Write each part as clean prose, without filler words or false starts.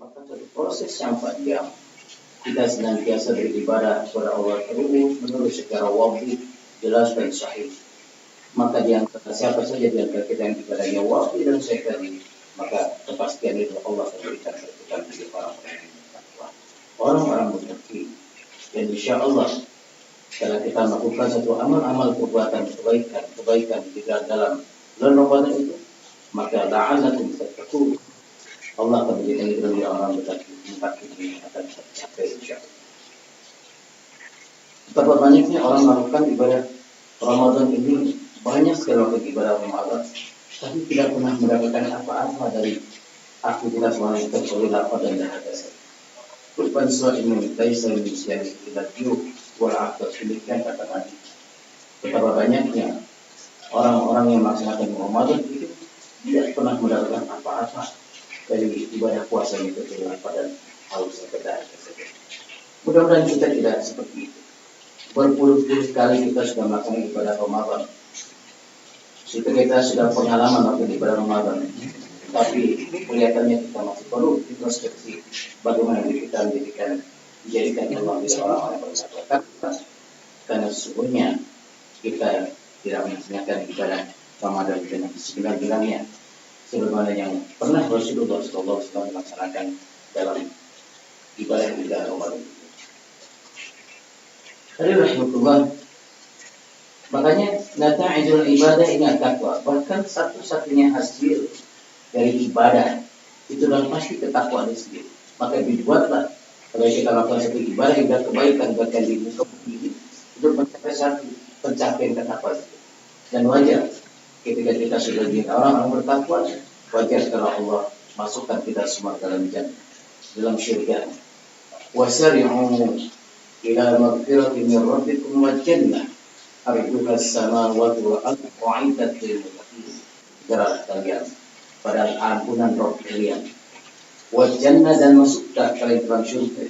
maka satu proses yang panjang. Kita senantiasa beribadah kepada Allah terus secara wajib, jelas dan sahih. Maka di antara siapa saja di antara kita yang ibadahnya wajib dan sahih, maka kepastian itu Allah akan berikan kepada bagi orang-orang yang bertakwa, orang-orang muttaqin. Dan insya Allah kalau kita melakukan satu amal-amal perbuatan kebaikan di dalam bulan Ramadan itu, maka la'allakum tattaqun. Allah akan menjadikan itu bagi orang bertakwa ini akan tercapai insya Allah. Betapa banyaknya orang melakukan ibadah Ramadan ini, banyak sekali waktu ibadah Ramadan, tapi tidak pernah mendapatkan apa-apa dari aktivitas wanita oleh lapar dan dahaga saja. Kurban surat ini, laisa min syai'in illa al-ju' wal 'athas, demikian kata Nabi. Betapa banyaknya orang-orang yang melaksanakan Ramadan itu tidak pernah mendapatkan apa-apa dari ibadah puasa itu kecuali lapar dan haus dan dahaga saja. Mudah-mudahan kita tidak seperti itu. Berpuluh-puluh kali kita sudah melakukan ibadah Ramadan. Kita sudah pengalaman waktu ibadah Ramadan. Tapi kelihatannya kita masih perlu introspeksi bagaimana diri kita dijadikan Allah di orang-orang yang bertakwa. Karena sesungguhnya kita tidak melaksanakan ibadah Ramadan dengan sebenar-benarnya, sebagaimana yang pernah Rasulullah SAW melaksanakan dalam ibadah Ramadan. Rahimahullah. Makanya nata'idul ibadah ini takwa. Bahkan satu-satunya hasil dari ibadah itu dan pasti ketakwaan itu sendiri. Maka dibuatlah kalau kita lakukan satu ibadah yang kebaikan bahkan di muka bumi itu mencapai satu pencapaian ketakwaan. Dan wajar ketika kita sudah menjadi orang bertakwa, wajar kalau Allah masukkan kita semua dalam jannah, dalam syurga. Wasari'u ila maghfiratin min rabbikum wa jannah arduha as-samawati wal ardu u'iddat lil muttaqin. Segera kalian pada ampunan Rabb kalian, wa jannah, dan masuklah kalian dalam syurga.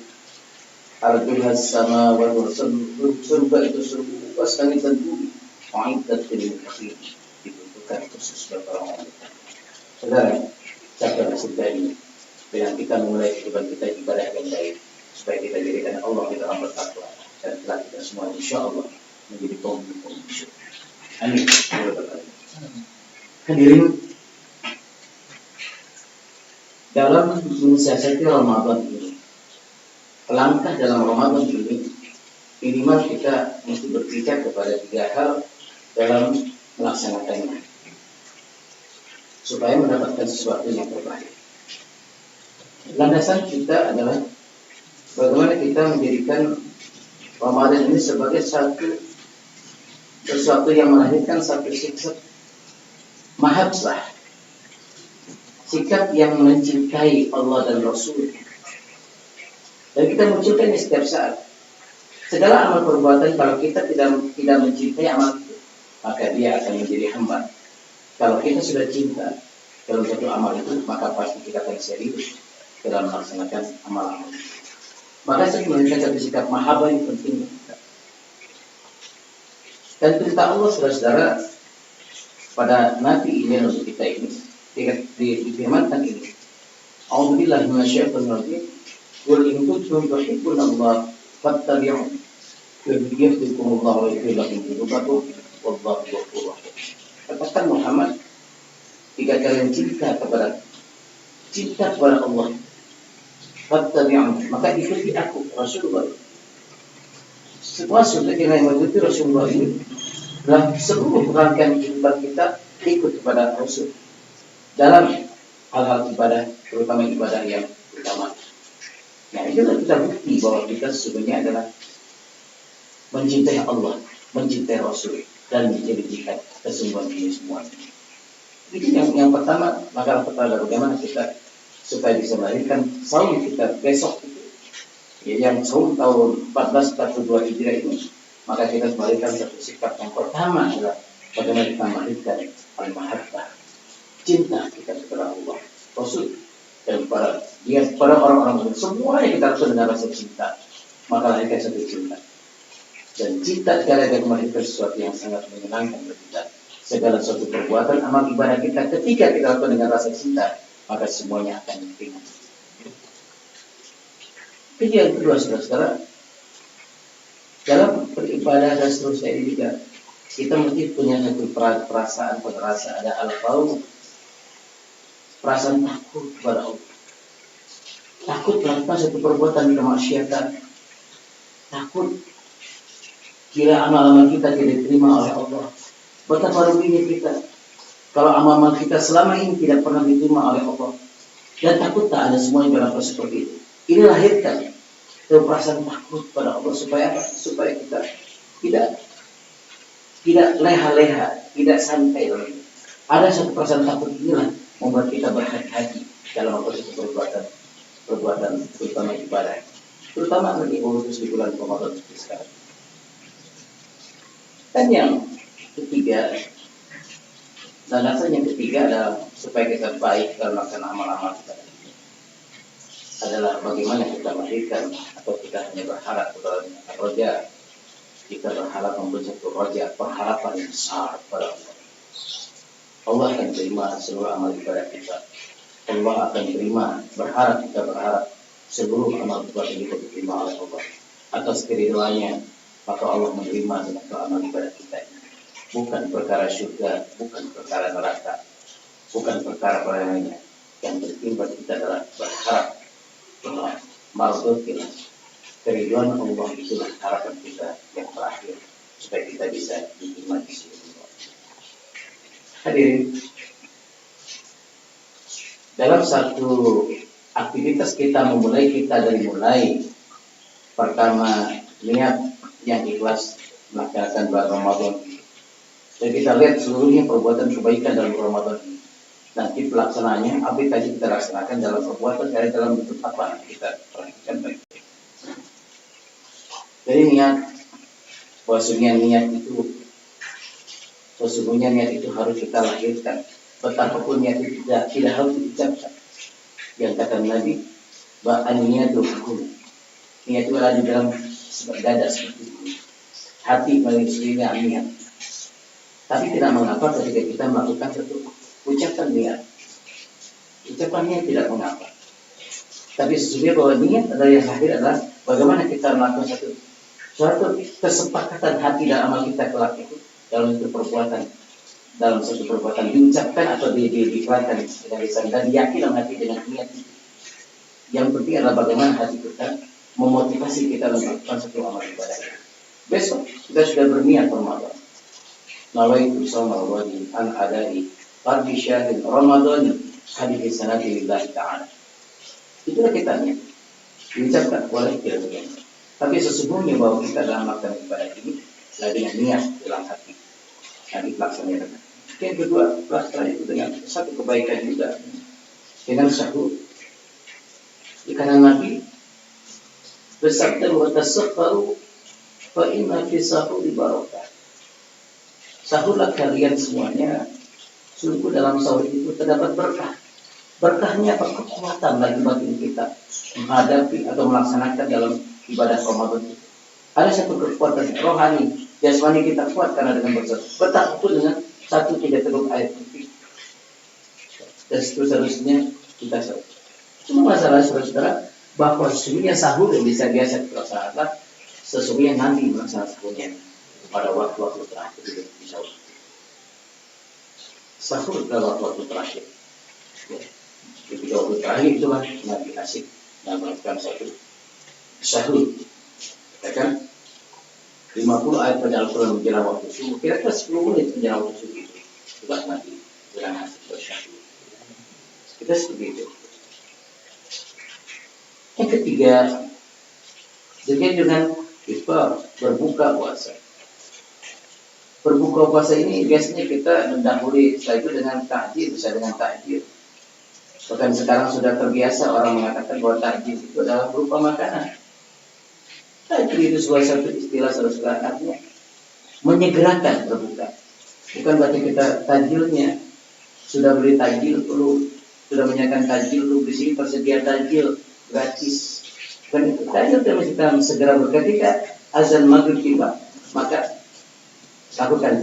Arduha as-samawati wal ardu, surga itu surga luas langit dan bumi. U'iddat lil muttaqin, dibutuhkan khusus bagi orang-orang bertakwa. Saudara, jaga surga ini dengan kita memulai kehidupan kita ibadah yang baik, supaya kita jadikan Allah kita orang bertakwa, dan telah kita semua insya Allah menjadi kaum syurga. Amin. Hadirin, dalam mensiasati Ramadan ini, langkah dalam Ramadan ini, minimal kita mesti berpikir kepada 3 hal dalam melaksanakannya, supaya mendapatkan sesuatu yang terbaik. Landasan kita adalah bagaimana kita menjadikan Ramadan ini sebagai sesuatu yang melahirkan satu sikap mahabbah, sikap yang mencintai Allah dan Rasul. Dan kita munculkan setiap saat. Segala amal perbuatan, kalau kita tidak mencintai amal itu, maka dia akan menjadi hamba. Kalau kita sudah cinta dalam satu amal itu, maka pasti kita akan serius dalam melaksanakan amal-amal. Maka saya menunjukkan satu sikap mahabbah yang penting. Dan perintah Allah, saudara-saudara, pada Nabi ini untuk kita ini difirmankan ini. A'udzubillahi minasyaitonir rajim. Qul in kuntum tuhibbunallaha fattabi'un yuhibbukumullahu wa yaghfir lakum dzunubakum wallahu ghafurur rahim. Katakan Muhammad, jika kalian cinta kepada Allah, fattabi'un, maka ikuti aku, Rasulullah. Semua sudah kita yang mengikuti Rasulullah ini dalam seluruh rangkaian kehidupan kita, ikut kepada Rasul dalam hal-hal ibadah, terutama ibadah yang utama. Nah, itulah kita bukti bahwa kita sesungguhnya adalah mencintai Allah, mencintai Rasul, dan menjadi jihad kesungguhan ini semua. Jadi yang pertama, maka pertama bagaimana kita supaya bisa melahirkan saum kita besok itu, ya, yang saum tahun 1442 Hijriah ini, maka kita melahirkan satu sikap yang pertama adalah bagaimana kita melahirkan al-mahabbah, cinta kita kepada Allah, Rasul, dan para orang-orang semuanya kita harus dengan rasa cinta, maka lahirkan satu cinta. Dan cinta sekali-kali melahirkan sesuatu yang sangat menyenangkan bagi kita. Segala suatu perbuatan amal ibadah kita ketika kita lakukan dengan rasa cinta, maka semuanya akan ringan. Jadi yang kedua, saudara-saudara, dalam beribadah dan seterusnya ini juga kita mesti punya satu perasaan ada al-khauf, perasaan takut kepada Allah. Takut melakukan satu perbuatan kemaksiatan. Takut kira amal-amal kita tidak diterima oleh Allah. Betapa ruginya kita kalau amal-amal kita selama ini tidak pernah diterima oleh Allah. Dan takut tak ada semua yang berlaku seperti itu. Ini lahirkan perasaan takut pada Allah supaya apa? Supaya kita tidak leha-leha, tidak santai lagi. Ada satu perasaan takut inilah membuat kita berhati-hati dalam melakukan perbuatan terutama ibadah, terutama bagi khusus di bulan Ramadan sekarang. Dan yang ketiga, dan rasanya yang ketiga adalah supaya kita baik dalam melaksanakan amal-amal kita adalah bagaimana kita melahirkan atau kita hanya berharap kepada roja. Kita berharap membuat satu roja, pengharapan yang besar pada Allah. Allah akan terima seluruh amal ibadah kita. Allah akan terima, kita berharap seluruh amal ibadah kita diterima oleh Allah. Atas keriduannya, maka Allah menerima dengan amal ibadah kita. Bukan perkara syurga, bukan perkara neraka, bukan perkara lainnya. Yang penting bagi kita adalah berharap bahwa mardhatillah, keriduan Allah itulah harapan kita yang terakhir supaya kita bisa diterima di sisi Allah. Hadirin, dalam satu aktivitas kita dari mulai pertama niat yang ikhlas melaksanakan bulan Ramadan. Dan kita lihat seluruhnya perbuatan kebaikan dalam Ramadan ini. Nanti pelaksanaannya, apa yang tadi kita laksanakan dalam perbuatan, dalam bentuk apa kita perhatikan baik. Jadi sesungguhnya niat itu harus kita lahirkan. Betapapun niat itu tidak harus diucapkan. Yang kata Nabi, niatu hukum. Niat itu ada di dalam dada seperti itu. Hati mengiringi niat. Tapi tidak mengapa ketika kita melakukan satu ucapan niat. Ucapan niat tidak mengapa. Tapi sesungguhnya bahwa niat adalah yang lahir adalah bagaimana kita melakukan suatu kesepakatan hati dan amal kita kelak itu dalam satu perbuatan diucapkan atau dikeluarkan dengan lisan dan diyakin dalam hati dengan niat itu. Yang penting adalah bagaimana hati kita memotivasi kita melakukan satu amal ibadah. Besok kita sudah berniat Ramadan. Nawaitu shawma ghadin an adai fardhi syahril Ramadan hadhihi sanati lillahi ta'ala. Itulah kita niat. Diucapkan boleh tidak begini. Tapi sesungguhnya bahwa kita dalam melakukan ibadah ini adalah dengan niat dalam hati dan dilaksanakan. Yang kedua, pelaksanaan itu dengan satu kebaikan juga dengan sahur. Karena Nabi bersabda wa tasahharu fa inna fi sahuri barakah. Sahurlah kalian semuanya, sungguh dalam sahur itu terdapat berkah. Berkahnya apa? Kekuatan bagi batin kita menghadapi atau melaksanakan dalam ibadah Ramadan itu. Ada satu kekuatan rohani, jasmani kita kuat karena dengan bersahur. Betapapun dengan satu tidak teguk air putih. Dan seterusnya kita sahur. Cuma masalah saudara-saudara bahwa sesungguhnya sahur yang bisa biasa kita laksanakan, sesungguhnya nanti melaksanakan sahurnya pada waktu-waktu terakhir di sahur. Sahur adalah waktu terakhir. Di waktu terakhir itulah Nabi asik dan melakukan satu sahur. Ya kan? 50 ayat pada Al-Quran menjelang waktu subuh. Kira-kira 10 menit menjelang waktu subuh itu sudah Nabi dengan asik bersahur. Kita seperti itu. Yang ketiga, dengan iftar, berbuka puasa. Berbuka puasa ini biasanya kita mendahului setelah itu dengan takjil, bisa dengan takjil. Bahkan sekarang sudah terbiasa orang mengatakan bahwa takjil itu adalah berupa makanan. Takjil itu sebuah satu istilah saudara-saudara, artinya menyegerakan berbuka. Bukan berarti kita takjilnya sudah beli takjil dulu, sudah menyiapkan takjil dulu, di sini tersedia takjil gratis. Bukan itu. Takjil kita segera berketika azan maghrib tiba, maka lakukan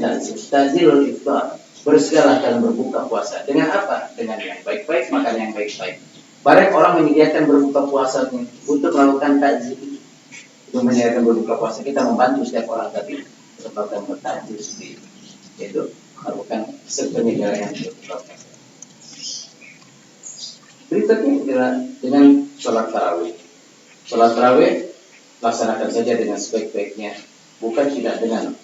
takjilul iftar. Bersegeralah dalam berbuka puasa. Dengan apa? Dengan yang baik-baik, makan yang baik-baik. Banyak orang menyediakan berbuka puasa untuk melakukan takjil. Untuk menyediakan berbuka puasa, kita membantu setiap orang tadi untuk melakukan bertakjil sendiri, yaitu melakukan penyelenggaraan berbuka puasa. Berikutnya adalah dengan sholat tarawih. Sholat tarawih laksanakan saja dengan sebaik-baiknya, bukan tidak dengan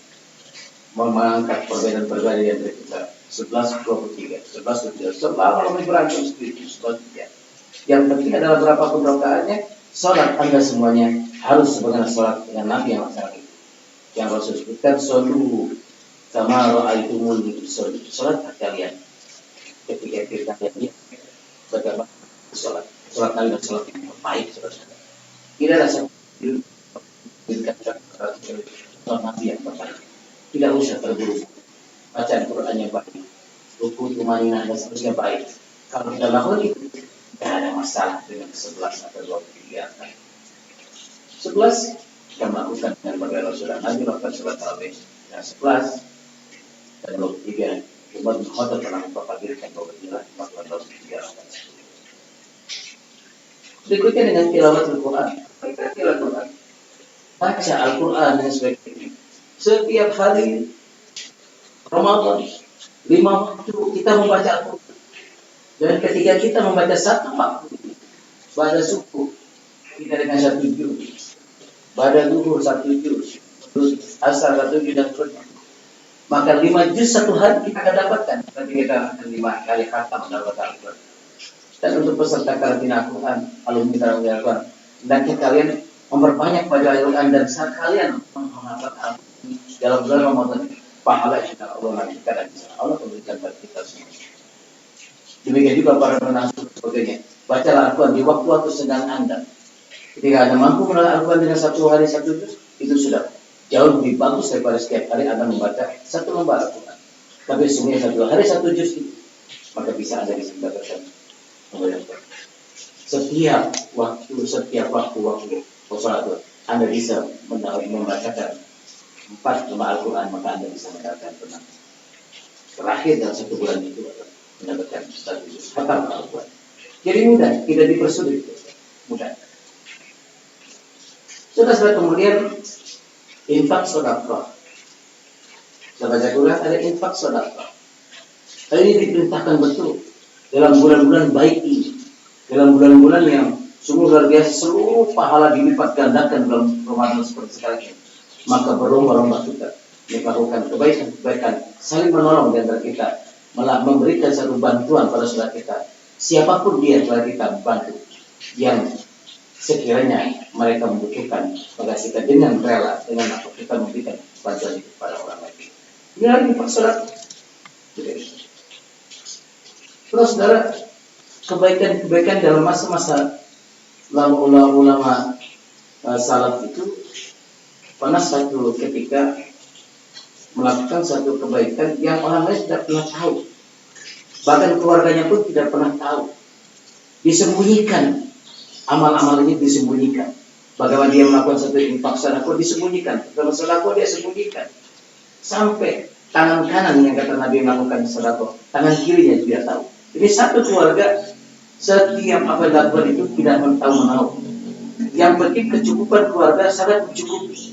mengangkat perbedaan-perbedaan yang kita 11-23, 11-23, selalu berantem sedikit, 11-23. Yang penting adalah berapapun rokaatnya, sholat Anda semuanya harus sebagaimana sholat dengan Nabi yang laksanakan itu. Yang Rasul sebutkan, shollu kama ra'aitumuni usolli. Sholat kalian ketika kalian bagaimana sholat Nabi dan sholat yang terbaik, saudara. Tidak ada satu sholat Nabi yang terbaik. Tidak usah terburu. Bacaan Qurannya baik, rukun tumanina dan seterusnya baik. Kalau kita lakukan itu, tidak ada masalah dengan 11 atau 23. 11 kita melakukan dengan bagaimana Rasulullah Nabi melakukan sholat tarawih. Nah 11 dan 23 Umar bin Khattab pernah mempropagirkan bahwa inilah melakukan 23 rakaat. Berikutnya dengan tilawat Al-Quran. Tilawat Al-Quran. Baca Al-Quran dengan sebaik-baiknya. Setiap hari Ramadan 5 waktu kita membaca Al-Quran. Dan ketika kita membaca satu waktu, pada subuh kita dengan 1 juz, pada duhur 1 juz, asar 1 juz dan seterusnya. Maka 5 juz satu hari kita akan dapatkan. Nanti kita akan 5 kali khatam mendapatkan Al-Quran. Dan untuk peserta karantina Al-Quran, alumni karantina Al-Quran, hendaknya kalian memperbanyak baca Al-Quran dan saat kalian menghafal Al-Quran dalam bulan Ramadan, pahala insya Allah nanti kita dan insya Allah memberikan bagi kita semua. Demikian juga para penasihat sebagainya. Bacalah Al-Quran di waktu-waktu sedang Anda. Ketika Anda mampu menerangkan Al-Quran dengan 1 hari 1 juz, itu sudah jauh lebih bagus daripada setiap hari Anda membaca 1 lembar Al-Quran. Tapi semuanya 1 hari 1 juz itu, maka bisa Anda bisa mendapatkan setiap waktu sholat Anda bisa membacakan 4 lembar Al-Quran, maka Anda bisa mendapatkan tenang. Terakhir dalam 1 bulan itu mendapatkan 1 juz khatam Al-Quran. Jadi mudah, tidak dipersulit, mudah. Setelah kemudian infak sedekah. Saya baca ulang, ada infak sedekah. Hal ini diperintahkan betul dalam bulan-bulan baik ini, dalam bulan-bulan yang sungguh luar biasa, seluruh pahala dilipat gandakan dalam Ramadan seperti sekarang ini. Maka berlomba-lomba kita melakukan kebaikan, saling menolong di antara kita, malah memberikan satu bantuan pada saudara kita, siapapun dia telah kita bantu, yang sekiranya mereka membutuhkan, maka kita dengan rela, dengan apa kita memberikan bantuan itu kepada orang lain. Ini lagi persoalan. Terus saudara, kebaikan-kebaikan dalam masa-masa lalu ulama salaf itu pernah satu ketika melakukan satu kebaikan yang orang lain tidak pernah tahu, bahkan keluarganya pun tidak pernah tahu, disembunyikan. Amal-amal ini disembunyikan. Bagaimana dia melakukan satu infak sedekah disembunyikan, dalam sedekah dia sembunyikan. Sampai tangan kanan yang kata Nabi melakukan sedekah, tangan kirinya tidak tahu. Jadi satu keluarga setiap apa yang dilakukan itu tidak tahu-menahu. Yang penting kecukupan keluarga sangat mencukupi.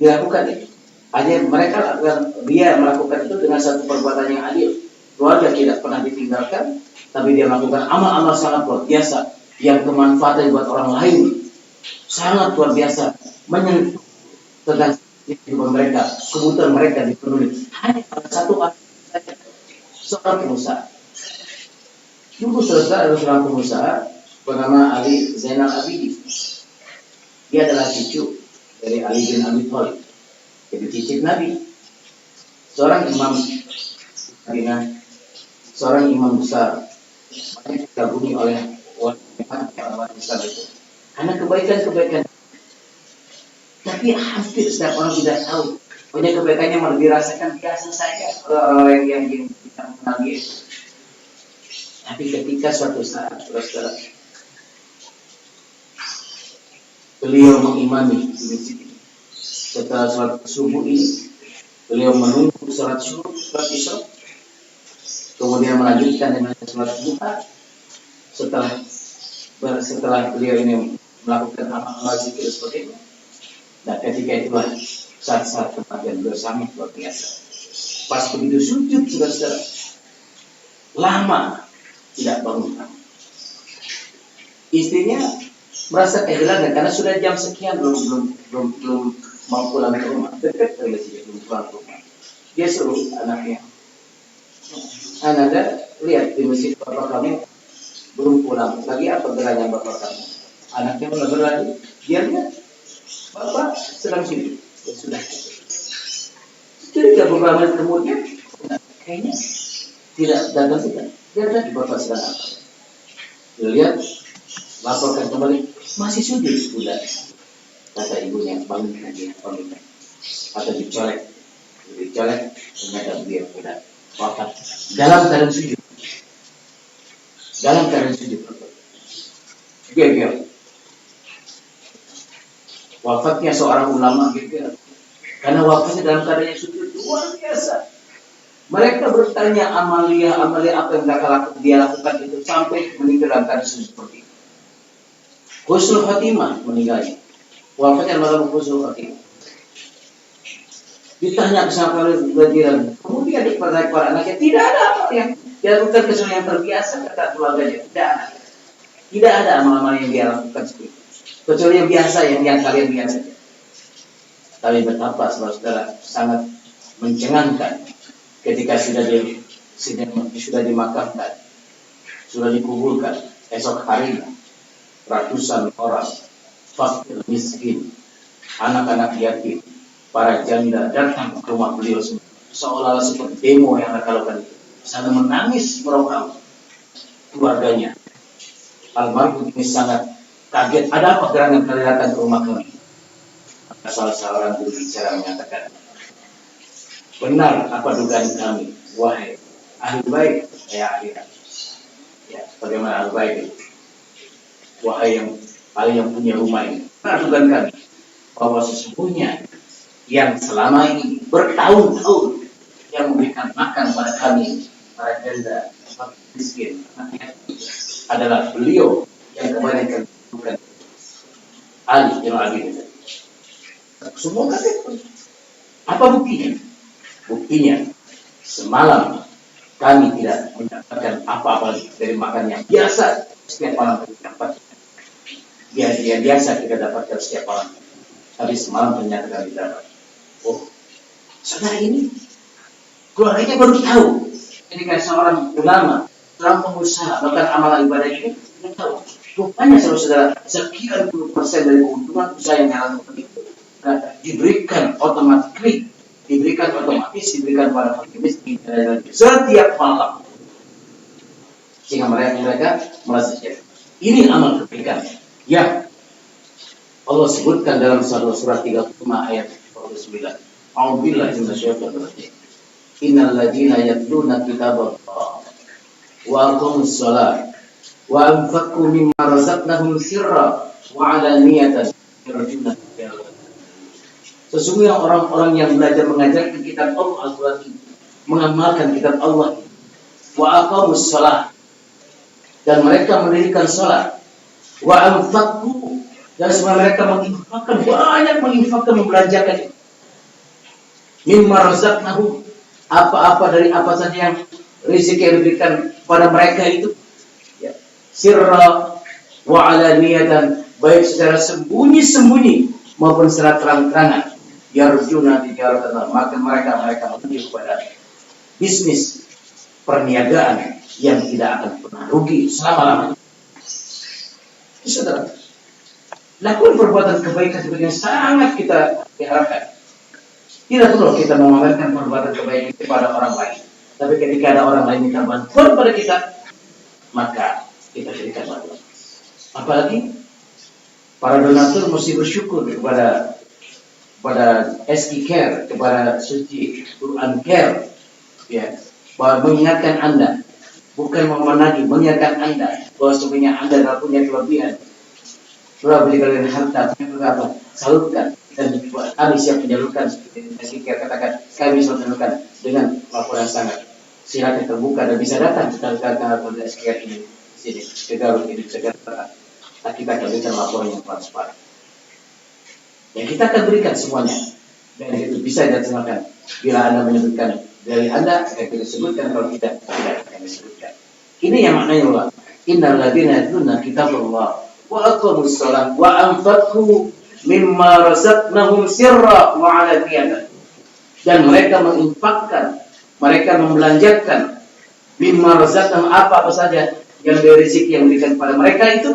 Dilakukan itu. Hanya mereka dia melakukan itu dengan satu perbuatan yang adil. Keluarga tidak pernah ditinggalkan, tapi dia melakukan amal-amal sangat luar biasa yang kemanfaatan buat orang lain sangat luar biasa, menyentuh tentang kehidupan mereka, kebutuhan mereka dipenuhi hanya pada satu orang saja, seorang pengusaha. Dulu selesai ada seorang pengusaha bernama Ali Zainal Abidin. Dia adalah cucu dari Ali bin Abi Thalib, jadi cicit Nabi, seorang imam Madinah, seorang imam besar. Makanya digabungi oleh orang besar itu karena kebaikan-kebaikan. Tapi hampir setiap orang tidak tahu punya kebaikannya, malah dirasakan biasa saja orang yang tidak mengenal dia. Tapi ketika suatu saat beliau mengimami di masjid ini, setelah sholat subuh ini beliau menunggu sholat isya, kemudian melanjutkan dengan sholat duha, setelah beliau ini melakukan amal zikir seperti itu. Nah, ketika itulah saat-saat kematian beliau sangat luar biasa. Pas begitu sujud, saudara-saudara, lama tidak bangun. Istrinya merasa kehilangan karena sudah jam sekian belum mau pulang ke rumah. Dekat dari masjid belum pulang ke rumah. Dia suruh anaknya, lihat di masjid bapak kamu belum pulang. Lagi apa gerangan bapak kamu? Anaknya menegur lagi. Dia lihat bapak sedang sujud. Ya sudah. Jadi beberapa menit kemudian, kayaknya tidak datang juga. Dia lagi bapak sedang apa? Dia lihat, laporkan kembali, masih sujud sudah. Kata ibunya, bangunkan dia, bangunkan. Atau dicolek, ternyata dia sudah wafat dalam keadaan sujud. Dalam keadaan sujud. Biar. Wafatnya seorang ulama gitu. Karena wafatnya dalam keadaan sujud luar biasa. Mereka bertanya amalia apa yang dia lakukan itu sampai meninggal dalam keadaan sujud seperti itu. Husnul Khatimah meninggalnya. Wafatnya dalam husnul Khatimah. Ditanya sama pelajaran, kemudian dipertanya para anaknya, tidak ada apa yang dilakukan kecuali yang terbiasa, kata keluarganya. Tidak ada amal-amal yang dia lakukan seperti itu, kecuali yang biasa, yang kalian biasa. Tapi betapa saudara sangat mencengangkan ketika sudah dimakamkan, sudah dikuburkan, esok harinya ratusan orang fakir miskin, anak-anak yatim, para janda datang ke rumah beliau seolah-olah seperti demo yang mereka lakukan itu. Sangat menangis meroham keluarganya. Almarhum ini sangat kaget. Ada apa gerangan kalian datang ke rumah kami? Salah seorang guru bicara menyatakan, benar apa dugaan kami, wahai ahli baik, akhirat. Ya, bagaimana ahli baik itu? Wahai yang punya rumah ini, benar dugaan kami bahwa sesungguhnya yang selama ini bertahun-tahun yang memberikan makan pada kami, para janda, miskin, adalah beliau yang kebanyakan bukan Ali bin Abi Thalib. Semua kata apa buktinya? Buktinya semalam kami tidak mendapatkan apa-apa dari makan yang biasa setiap malam kita dapat. Yang biasa kita dapatkan setiap malam. Tapi semalam ternyata kami dapat. Oh, saudara ini keluarganya baru tahu ketika seorang ulama, seorang pengusaha bahkan amalan ibadah ini tidak tahu. Rupanya saudara, sekian puluh persen dari keuntungan usaha yang dilakukan itu diberikan otomatis, diberikan pada fakir miskin setiap malam, sehingga mereka merasa syukur. Ini amal kebaikan yang Allah sebutkan dalam surat 35 ayat 49. A'udzubillahi minasyaitonir rajim. Innal ladzina yatluna kitaballah wa aqamus shalah wa anfaqu mimma razaqnahum sirra wa 'alaniyatan yarjuna tijaratal. Sesungguhnya orang-orang yang belajar mengajarkan kitab Allah Al-Qur'an ini, mengamalkan kitab Allah ini, wa aqamus shalah, dan mereka mendirikan salat, wa anfaqu, dan semua mereka menginfakkan, membelanjakan itu. Mimma razaqnahum, apa-apa dari apa saja yang rezeki yang diberikan pada mereka itu, ya. Sirra wa alaniyatan, baik secara sembunyi-sembunyi maupun secara terang-terangan. Yarjuna tijaratan, maka mereka menuju kepada bisnis perniagaan yang tidak akan pernah rugi selama-lamanya. Saudara, lakukan perbuatan kebaikan seperti yang sangat kita diharapkan. Tidak perlu kita memamerkan perbuatan kebaikan kepada orang lain. Tapi ketika ada orang lain yang bantuan pada kita, maka kita berikan bantuan. Apalagi para donatur mesti bersyukur kepada SK Care, kepada Suci Quran Care, ya, bahwa mengingatkan Anda, bukan memenangi, mengingatkan Anda bahwa sebenarnya Anda tidak punya kelebihan. Sudah beri kalian harta, punya berapa? Salurkan. Dan kami siap menyalurkan, seperti SK katakan, kami bisa menyalurkan dengan laporan sangat. Silakan terbuka dan bisa datang kita kepada SK ini ini ke Garut ini segera kita akan berikan laporan yang transparan. Yang kita akan berikan semuanya dan itu bisa dilaksanakan. Bila Anda menyebutkan dari Anda, akan kita sebutkan. Kalau tidak akan disebutkan. Ini yang maknanya Allah. Innal ladzina yatluna kitaballah wa aqamus shalah wa anfaqu mimma razaqnahum sirra wa 'alaniyatan. Dan mereka menginfakkan, mereka membelanjakan mimma razaqnahum apa saja yang dari rezeki yang diberikan kepada mereka itu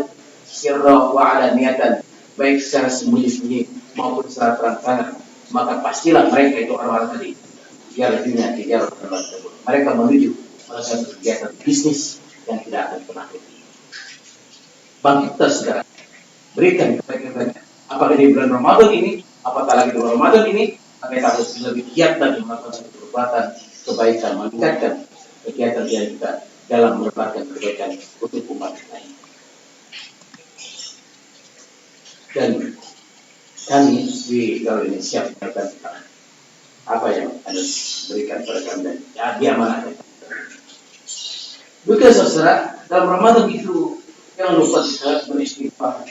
sirra wa 'alaniyatan, baik secara sembunyi-sembunyi maupun secara terang-terangan. Maka pastilah mereka itu orang-orang tadi dunia tiga orang tersebut. Mereka menuju pada satu kegiatan bisnis yang tidak akan pernah rugi. Bangkitlah saudara, berikan kepada mereka. Apakah di bulan Ramadan ini, apakah lagi di bulan Ramadan ini, maka kita harus lebih giat lagi melakukan satu perbuatan kebaikan, meningkatkan kegiatan kita dalam menebarkan kebaikan untuk umat lain. Dan kami di Gaul ini siap melakukan apa yang Anda berikan kepada kami, ya diamanahkan. Bukan saudara, dalam Ramadan itu jangan lupa kita beristighfar.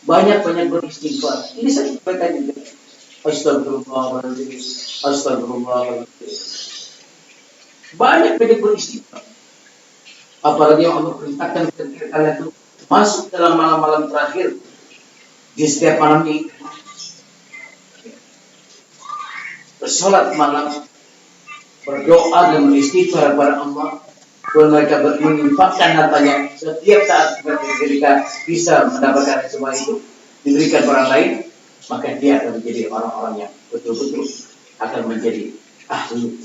Banyak beristighfar. Ini saya sampaikan juga. Astagfirullahaladzim, astagfirullahaladzim. Banyak beristighfar. Apalagi yang Allah perintahkan kepada kalian itu masuk dalam malam-malam terakhir di setiap malam ini. Bersolat malam, berdoa dan beristighfar kepada Allah. Kalau mereka menginfakkan hartanya setiap saat ketika bisa mendapatkan semua itu diberikan orang lain, maka dia akan menjadi orang-orang yang betul-betul akan menjadi ahli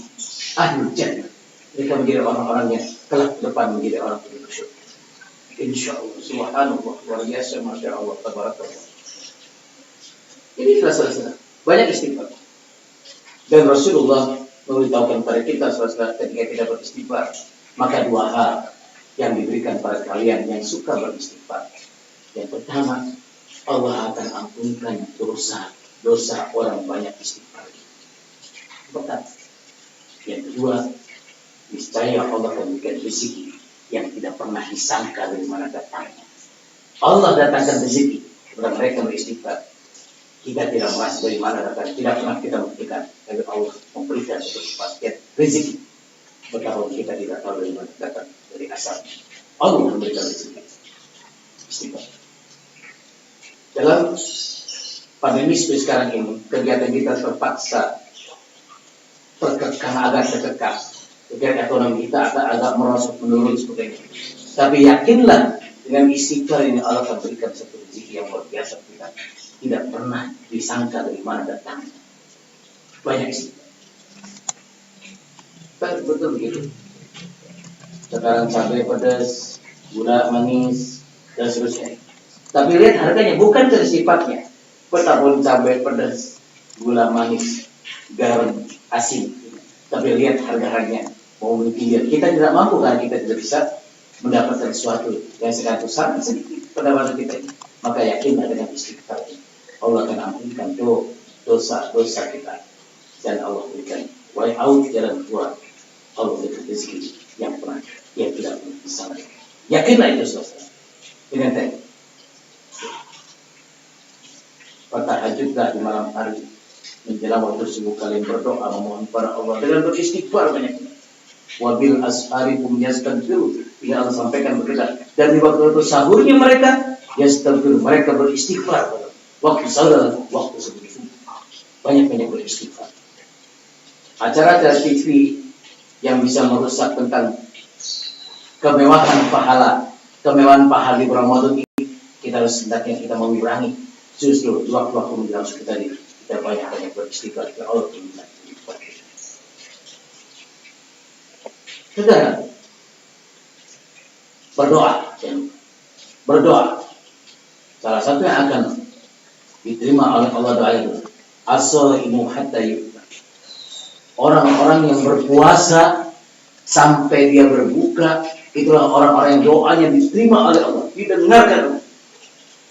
jannah. Mereka menjadi orang-orang yang kelak depan menjadi orang yang bersyukur. Insyaallah, subhanallah, luar biasa, masya Allah, tabarakallah. Ini saudara-saudara, banyak istighfar. Dan Rasulullah memberitahukan kepada kita saudara-saudara ketika kita beristighfar, maka dua hal yang diberikan pada kalian yang suka beristighfar. Yang pertama, Allah akan ampunkan dosa orang banyak istighfar. Pertama. Yang kedua, niscaya Allah akan memberikan rezeki yang tidak pernah disangka dari mana datangnya. Allah datangkan rezeki kepada mereka beristighfar. Kita tidak merasa dari mana datang, tidak pernah kita memberikan, tapi Allah memberikan satu kepastian rezeki. Betapa kita tidak tahu dari mana datang, dari asal. Allah memberikan rezeki. Istighfar. Dalam pandemi seperti sekarang ini, kegiatan kita terpaksa agak terkekang. Kegiatan ekonomi kita agak merosot menurun seperti ini. Tapi yakinlah dengan istighfar ini Allah akan berikan satu rezeki yang luar biasa kita. Tidak pernah disangka dari mana datang. Banyak istighfar. Betul begitu. Sekarang cabai pedas, gula manis, dan seterusnya. Tapi lihat harganya, bukan dari sifatnya. Betapapun cabai pedas, gula manis, garam, asin. Tapi lihat harga-harganya. Mau beli kita tidak mampu karena kita tidak bisa mendapatkan sesuatu yang sangat sedikit pada masa kita ini. Maka yakinlah dengan istighfar ini. Allah akan ampunkan dosa kita. Dan Allah berikan way out, jalan keluar. Allah berikan rezeki yang pernah dia tidak bisa. Yakinlah itu saudara. Dengan tadi. Bertahajudlah di malam hari. Menjelang waktu subuh kalian berdoa memohon kepada Allah dengan beristighfar banyak. Wabil asharikum yastaghfiru. Bila Allah sampaikan berkata, dan di waktu itu sahurnya mereka yastaghfiru, mereka beristighfar. Waktu sahur, waktu sebelum itu banyak beristighfar. Acara-acara TV yang bisa merusak tentang kemewahan pahala di Ramadan ini, kita harus hendaknya kita mengurangi. Justru waktu-waktu menjelang subuh tadi kita banyak beristighfar kepada Allah. Saudara, berdoa. Salah satu yang akan diterima oleh Allah doa itu as-shaimu hatta yuftar. Orang-orang yang berpuasa sampai dia berbuka, itulah orang-orang yang doanya diterima oleh Allah, didengarkan Allah.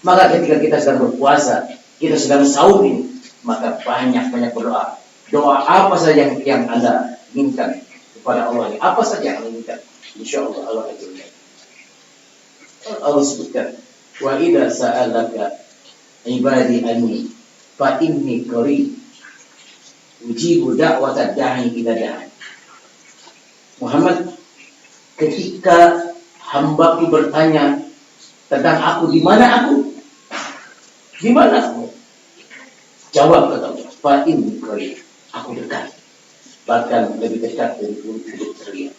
Maka ketika kita sedang berpuasa, kita sedang sahur ini, maka banyak berdoa. Doa apa saja yang Anda inginkan kepada Allah, apa saja yang Anda inginkan, insya Allah Allah akan berikan. Allah sebutkan, wa idza sa'alaka ibadi anni fa inni qarib ujibu da'watad da'i idza da'a. Muhammad, ketika hambaku bertanya tentang aku, di mana aku? Di mana aku? Jawab kata Allah, fa inni qarib, aku dekat. Bahkan lebih dekat dari bulu terlihat.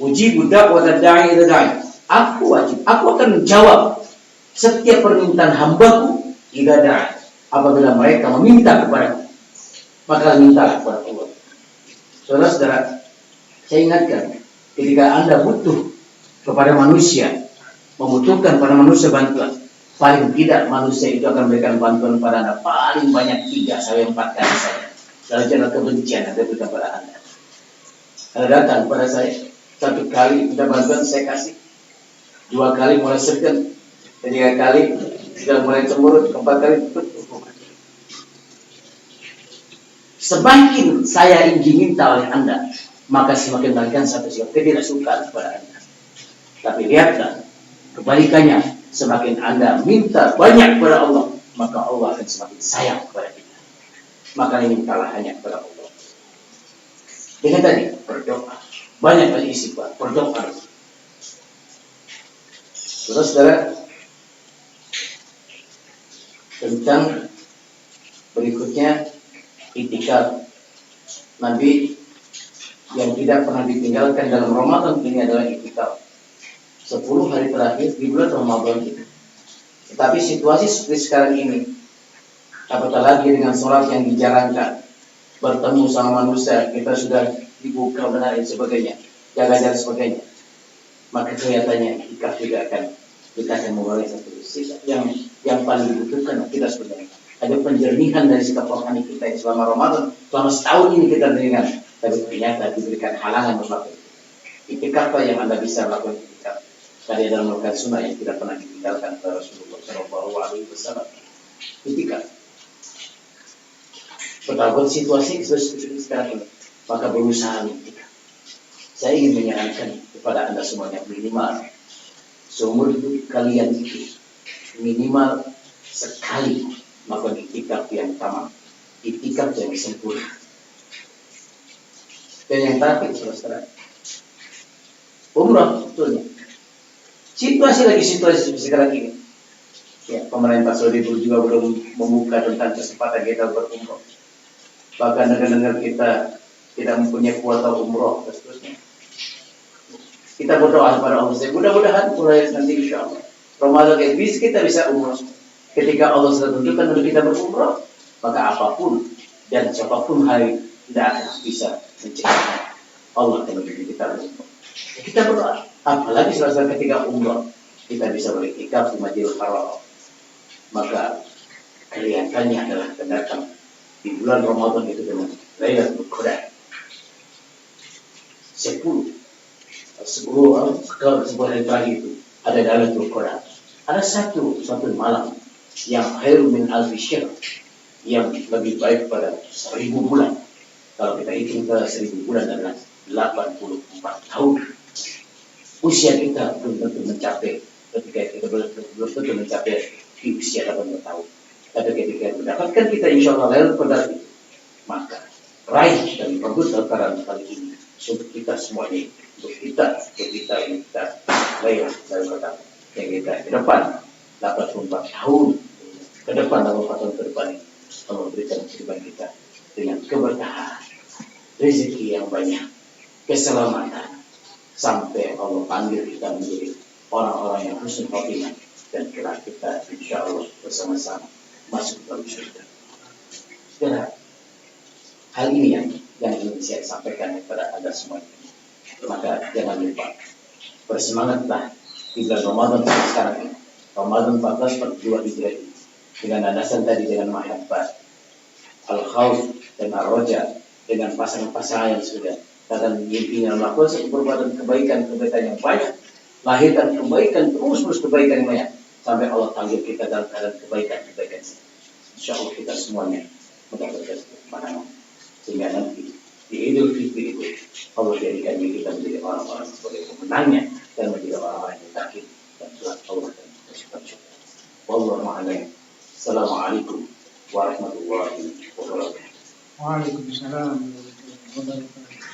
Uji budak wa da'i da'i. Aku wajib, aku akan menjawab setiap permintaan hambaku idza da'a, apabila mereka meminta kepadaku, maka mintalah kepada Allah. Saudara-saudara, saya ingatkan, ketika Anda butuh kepada manusia, membutuhkan pada manusia bantuan, paling tidak manusia itu akan memberikan bantuan pada Anda paling banyak 3 sampai 4 kali saja. Lalu jangan kebencian Anda berikan pada Anda. Anda datang pada saya, 1 kali minta bantuan saya kasih, 2 kali mulai segen, 3 kali sudah mulai cemurut, 4 kali semakin saya ingin minta oleh Anda, maka semakin banyakkan satu sikap ketidaksukaan kepada Anda. Tapi lihatlah kebalikannya, semakin Anda minta banyak kepada Allah, maka Allah akan semakin sayang kepada kita. Maka mintalah hanya kepada Allah. Dengan tadi berdoa, banyak kali istighfar, berdoa. Terus saudara, tentang berikutnya itikaf. Nabi yang tidak pernah ditinggalkan dalam Ramadan ini adalah itikaf. 10 hari terakhir di bulan Ramadan itu. Tetapi situasi seperti sekarang ini, apatah lagi dengan sholat yang dijalankan, bertemu sama manusia, kita sudah dibuka benar dan sebagainya, jaga jarak sebagainya, maka kelihatannya itikaf juga kita akan memulai satu sisi yang paling dibutuhkan kita sebenarnya. Ada penjernihan dari sikap rohani kita selama Ramadan, selama setahun ini kita dengan, tapi ternyata diberikan halangan berlaku. Itikaf yang Anda bisa lakukan itikaf. Tadi dalam merupakan sunnah yang tidak pernah ditinggalkan oleh Rasulullah SAW. Itikaf. Betapapun situasi seperti sekarang ini, maka berusaha itikaf. Saya ingin menyarankan kepada Anda semuanya, minimal seumur hidup kalian itu minimal sekali melakukan itikaf yang tamam, itikaf yang sempurna. Dan yang terakhir, saudara, umrah betulnya. Situasi seperti sekarang ini, ya, pemerintah Saudi juga belum membuka tentang kesempatan kita berumrah. Bahkan negara-negara kita tidak mempunyai kuota umrah dan seterusnya. Kita berdoa kepada Allah, mudah-mudahan mulai nanti insya Allah Ramadan kita bisa umrah. Ketika Allah sudah tentukan untuk kita berumrah, maka apapun dan siapapun hari tidak akan bisa mencegah Allah akan memberi kita berumrah. Kita berdoa, apalagi selesai ketika umrah kita bisa beriktikaf di Masjidil Haram, maka kelihatannya adalah datang di bulan Ramadan itu dengan Lailatul Qadar 10 hari terakhir itu ada Lailatul Qadar. Ada satu malam yang khairun min alfi syahr, yang lebih baik pada 1000 bulan. Kalau kita hitung ke 1000 bulan adalah 84 tahun. Usia kita belum tentu mencapai ketika kita belum tentu mencapai di usia 80 tahun. Tapi ketika mendapatkan kita insya Allah Lailatul Qadar itu, maka raih dan rebut Al-Quran kali ini untuk kita semuanya, untuk kita Lailatul Qadar yang kita ke depan 84 tahun ke depan, 84 tahun ke depan ini Allah memberikan kehidupan kita dengan keberkahan, rezeki yang banyak, keselamatan, sampai Allah panggil kita menjadi orang-orang yang husnul khotimah, dan kelak kita insya Allah bersama-sama masuk dalam surga. Saudara, hal ini yang ingin saya sampaikan kepada Anda semuanya. Maka jangan lupa, bersemangatlah di bulan Ramadan sekarang ini, Ramadan 1442 Hijriah, dengan landasan tadi, dengan mahabbat, al-khawf dan ar-roja, dengan pasangan-pasangan yang sudah datang mimpinya melakukan satu perbuatan kebaikan yang banyak, lahirkan kebaikan, terus kebaikan yang banyak, sampai Allah panggil kita dalam keadaan kebaikan. Insya Allah kita semuanya mendapatkan kemenangan, sehingga nanti di Idul Fitri itu Allah jadikan kita menjadi orang-orang sebagai pemenangnya, dan menjadi orang-orang yang takut dan Wassalamualaikum warahmatullahi wabarakatuh. Waalaikumsalam warahmatullahi wabarakatuh.